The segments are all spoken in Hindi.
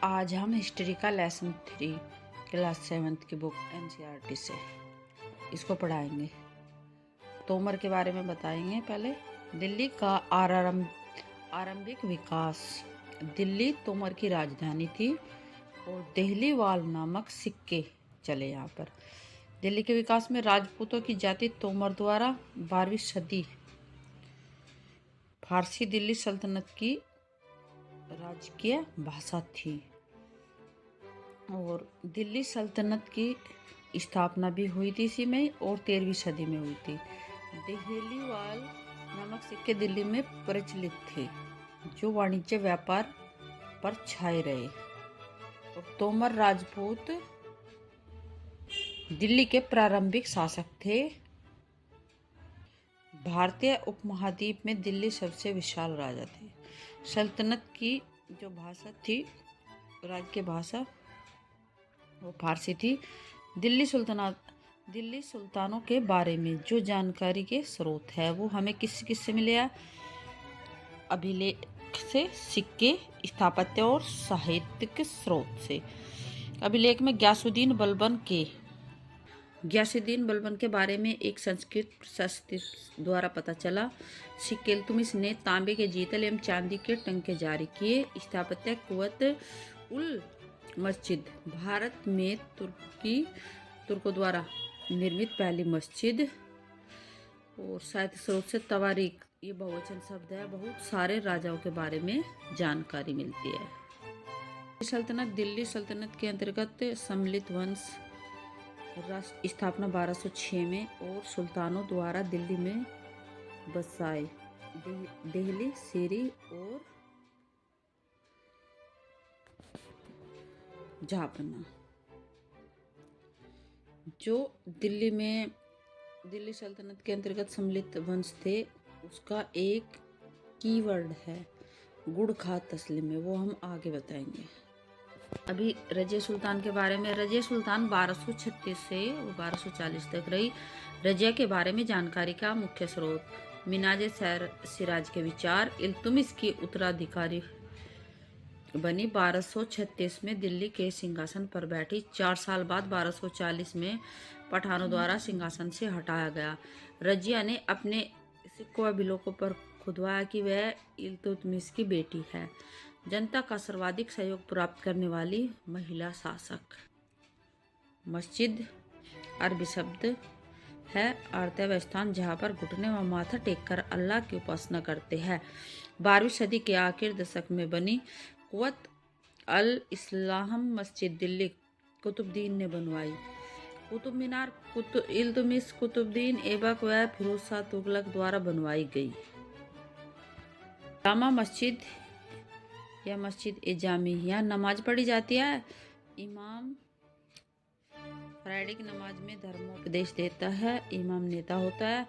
आज हम हिस्ट्री का लेसन 3 क्लास 7 की बुक एनसीईआरटी से इसको पढ़ाएंगे। तोमर के बारे में बताएंगे। पहले दिल्ली का आरंभिक विकास। दिल्ली तोमर की राजधानी थी और देहली वाल नामक सिक्के चले यहाँ पर। दिल्ली के विकास में राजपूतों की जाति तोमर द्वारा 12वीं सदी फारसी दिल्ली सल्तनत की राजकीय भाषा थी और दिल्ली सल्तनत की स्थापना भी हुई थी इसी में और 13वीं सदी में हुई थी। देहली वाल नामक सिक्के दिल्ली में प्रचलित थे जो वाणिज्य व्यापार पर छाए रहे और तोमर राजपूत दिल्ली के प्रारंभिक शासक थे। भारतीय उपमहाद्वीप में दिल्ली सबसे विशाल राजा थे। सल्तनत की जो भाषा थी, राज्य की भाषा वो फारसी थी। दिल्ली सुल्तानों के बारे में जो जानकारी के स्रोत है वो हमें किससे मिले हैं? अभिलेख से, सिक्के, स्थापत्य और साहित्यिक स्रोत से। अभिलेख में गयासुद्दीन बलबन के बारे में एक संस्कृत प्रशस्ति द्वारा पता चला। सिक्के इल्तुमिश ने तांबे के जीतल एवं चांदी के टंके जारी किए। स्थापत्य कुवत उल मस्जिद भारत में तुर्कों द्वारा निर्मित पहली मस्जिद। और साहित्य स्रोत से तवारीख, ये बहुवचन शब्द है। बहुत सारे राजाओं के बारे में जानकारी मिलती है। दिल्ली सल्तनत के अंतर्गत सम्मिलित वंश स्थापना 1206 में और सुल्तानों द्वारा दिल्ली में बसाए देहली, सीरी और झापना। जो दिल्ली सल्तनत के अंतर्गत सम्मिलित वंश थे उसका एक कीवर्ड है गुड़ खात तस्लीम में, वो हम आगे बताएंगे। अभी रजिया सुल्तान के बारे में। रजिया सुल्तान 1236 से 1240 तक रही। रजिया के बारे में जानकारी का मुख्य स्रोत मिनाज सिराज के विचार। इल्तुमिश की उत्तराधिकारी बनी। 1236 में दिल्ली के सिंहासन पर बैठी। 4 साल बाद 1240 में पठानों द्वारा सिंहासन से हटाया गया। रजिया ने अपने सिक्कों व बिलों पर खुदवाया कि वह इल्तुतमिश की बेटी है। जनता का सर्वाधिक सहयोग प्राप्त करने वाली महिला शासक। मस्जिद अरबी शब्द है अर्थ व स्थान जहाँ पर घुटने व माथा टेककर अल्लाह की उपासना करते हैं। 12वीं सदी के आखिर दशक में बनी कुवत अल इस्लाम मस्जिद दिल्ली कुतुबुद्दीन ने बनवाई। कुतुब मीनार इल्तुमिश, कुतुबुद्दीन ऐबक व फिरोज शाह तुगलक द्वारा बनवाई गई। जामा मस्जिद या मस्जिद ए जामी, यहाँ नमाज पढ़ी जाती है। इमाम फ्राइडे की नमाज में धर्मोपदेश देता है। इमाम नेता होता है,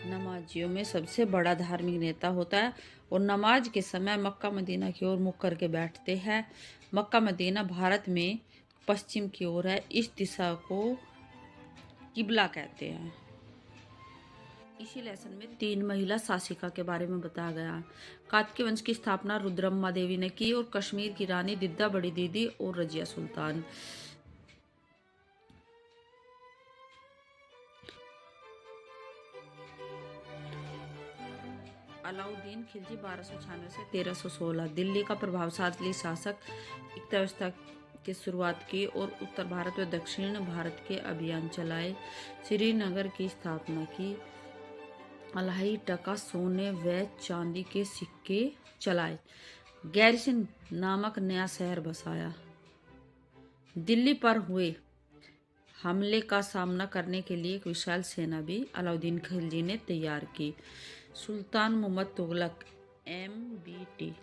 नमाजियों में सबसे बड़ा धार्मिक नेता होता है और नमाज के समय मक्का मदीना की ओर मुख करके बैठते हैं। मक्का मदीना भारत में पश्चिम की ओर है। इस दिशा को किबला कहते हैं। इसी लेसन में 3 महिला शासिका के बारे में बताया गया। कात्य वंश की स्थापना रुद्रम्मा देवी ने की और कश्मीर की रानी दिद्दा बड़ी दीदी और रजिया सुल्तान। अलाउद्दीन खिलजी 1296 से 1316 दिल्ली का प्रभावशाली शासक। इक्ता व्यवस्था की शुरुआत की और उत्तर भारत व दक्षिण भारत के अभियान चलाए। श्रीनगर की स्थापना की। अढ़ाई टका सोने व चांदी के सिक्के चलाए। गैरिसन नामक नया शहर बसाया। दिल्ली पर हुए हमले का सामना करने के लिए एक विशाल सेना भी अलाउद्दीन खिलजी ने तैयार की। सुल्तान मुहम्मद तुगलक MBT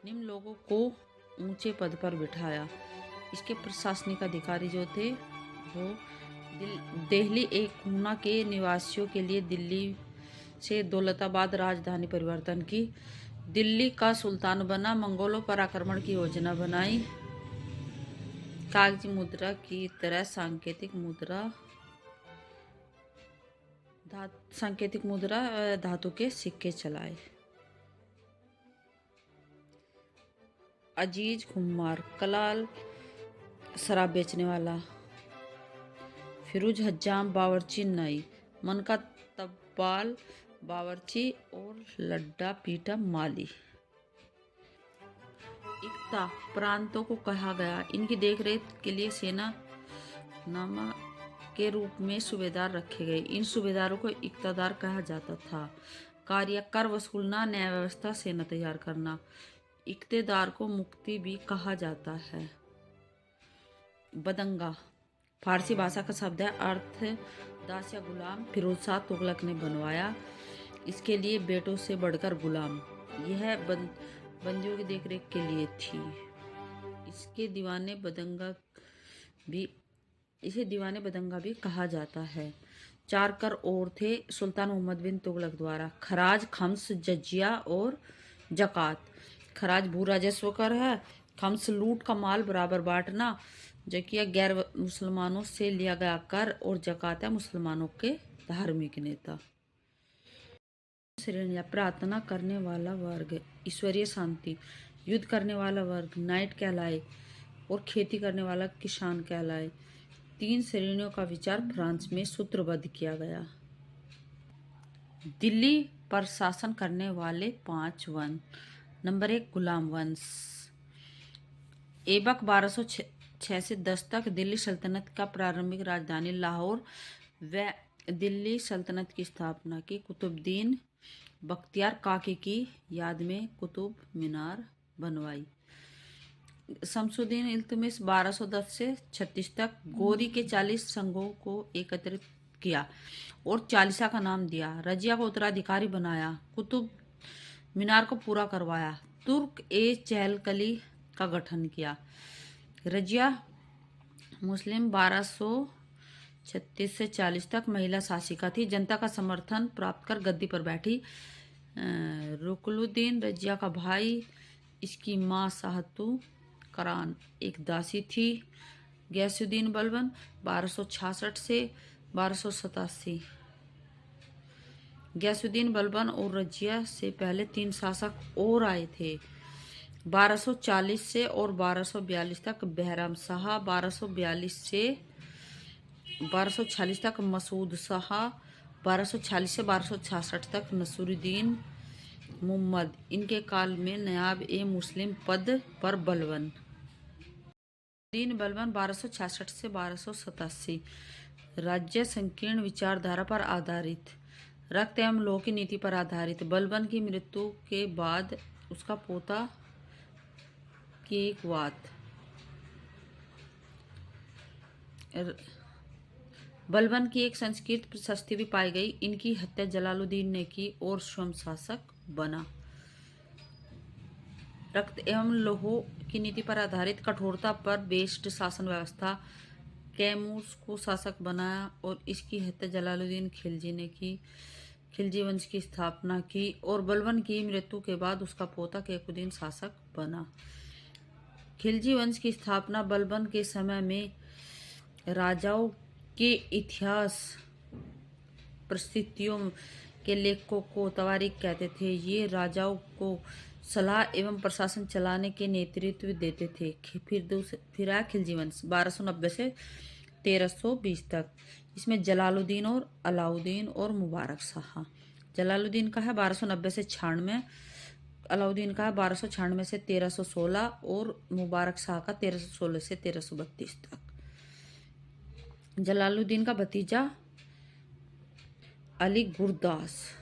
निम्न लोगों को ऊंचे पद पर बिठाया। इसके प्रशासनिक अधिकारी जो थे वो देहली एक खूना के निवासियों के लिए दिल्ली से दौलताबाद राजधानी परिवर्तन की। दिल्ली का सुल्तान बना। मंगोलों पर आक्रमण की योजना बनाई। कागजी मुद्रा की तरह सांकेतिक मुद्रा धातु के सिक्के चलाए। अजीज खुमार, कलाल शराब बेचने वाला, फिरोज हज्जाम बावर्ची नाई, मन का तब्बाल बावर्ची और लड्डा पीटा माली। इक्ता प्रांतों को कहा गया। इनकी देखरेख के लिए सेना नामा के रूप में सूबेदार रखे गए। इन सूबेदारों को इक्तादार कहा जाता था। कार्य कर वसूलना, न्याय व्यवस्था, सेना तैयार करना। इक्तेदार को मुक्ति भी कहा जाता है। बदंगा फारसी भाषा का शब्द है, अर्थ दास या गुलाम। फिरोज शाह तुगलक ने बनवाया। इसके लिए बेटों से बढ़कर गुलाम। यह बंदियों की देखरेख के लिए थी। इसे दीवाने बदंगा भी कहा जाता है। 4 कर और थे सुल्तान मोहम्मद बिन तुगलक द्वारा। खराज, खम्स, जजिया और जकात। खराज भू राजस्व कर है। खम्स लूट का माल बराबर बांटना। जकिया गैर मुसलमानों से लिया गया कर। और जकात है मुसलमानों के धार्मिक नेता। श्रेणियां: प्रार्थना करने वाला वर्ग ईश्वरीय शांति, युद्ध करने वाला वर्ग नाइट कहलाए और खेती करने वाला किसान कहलाए। 3 श्रेणियों का विचार फ्रांस में सूत्रबद्ध किया गया। दिल्ली पर शासन करने वाले 5 वंश। नंबर 1 गुलाम वंश। ऐबक 1206 से 10 तक दिल्ली सल्तनत का प्रारंभिक राजधानी लाहौर व दिल्ली सल्तनत की स्थापना की। कुतुबुद्दीन बख्तियार काकी की याद में कुतुब मीनार बनवाई। शमसुद्दीन इल्तुतमिश 1210 से 36 तक गोरी के 40 संघों को एकत्रित किया और चालीसा का नाम दिया। रजिया को उत्तराधिकारी बनाया। कुतुब मीनार को पूरा करवाया। तुर्क ए चहलकली का गठन किया। रजिया मुस्लिम 1236 से 40 तक महिला शासिका थी। जनता का समर्थन प्राप्त कर गद्दी पर बैठी। रुकनुद्दीन रजिया का भाई, इसकी माँ साहतू करान एक दासी थी। गयासुद्दीन बलबन 1266 से 1287। गयासुद्दीन बलबन और रजिया से पहले 3 शासक और आए थे। 1240 से और 1242 तक बहराम शाह, 1242 से 1246 तक मसूद शाह, 1246 से 1266 तक नसरुद्दीन मुहम्मद। इनके काल में नायाब ए मुस्लिम पद पर बलबन। दीन बलबन 1266 से 1287। राज्य संकीर्ण विचारधारा पर आधारित, रक्त एवं लौह की नीति पर आधारित। बलबन की मृत्यु के बाद उसका पोता केकवात बलबन की एक संस्कृत प्रशस्ति भी पाई गई। इनकी हत्या जलालुद्दीन ने की और स्वयं शासक बना। रक्त एवं लौह की नीति पर आधारित कठोरता पर बेस्ड शासन व्यवस्था। कैमूर को शासक बनाया और इसकी हत्या जलालुद्दीन खिलजी ने की। खिलजी वंश की स्थापना की और बलबन की मृत्यु के बाद उसका पोता कैकुद्दीन शासक बना। खिलजी वंश की स्थापना बलबन के समय में राजाओं के इतिहास परिस्थितियों के लेखकों को तवारीख कहते थे। ये राजाओं को सलाह एवं प्रशासन चलाने के नेतृत्व देते थे। फिर आया खिलजी वंश 1290 से 1320 तक। इसमें जलालुद्दीन और अलाउद्दीन और मुबारक शाह। जलालुद्दीन का है 1290 से 96, अलाउद्दीन का है 1296 से 1316 और मुबारक शाह का 1316 से 1332 तक। जलालुद्दीन का भतीजा अली गुरदास,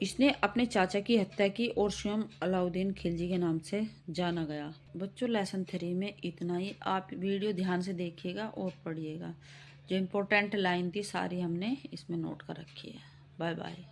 इसने अपने चाचा की हत्या की और स्वयं अलाउद्दीन खिलजी के नाम से जाना गया। बच्चों लेसन 3 में इतना ही। आप वीडियो ध्यान से देखिएगा और पढ़िएगा। जो इम्पोर्टेंट लाइन थी सारी हमने इसमें नोट कर रखी है। Bye bye.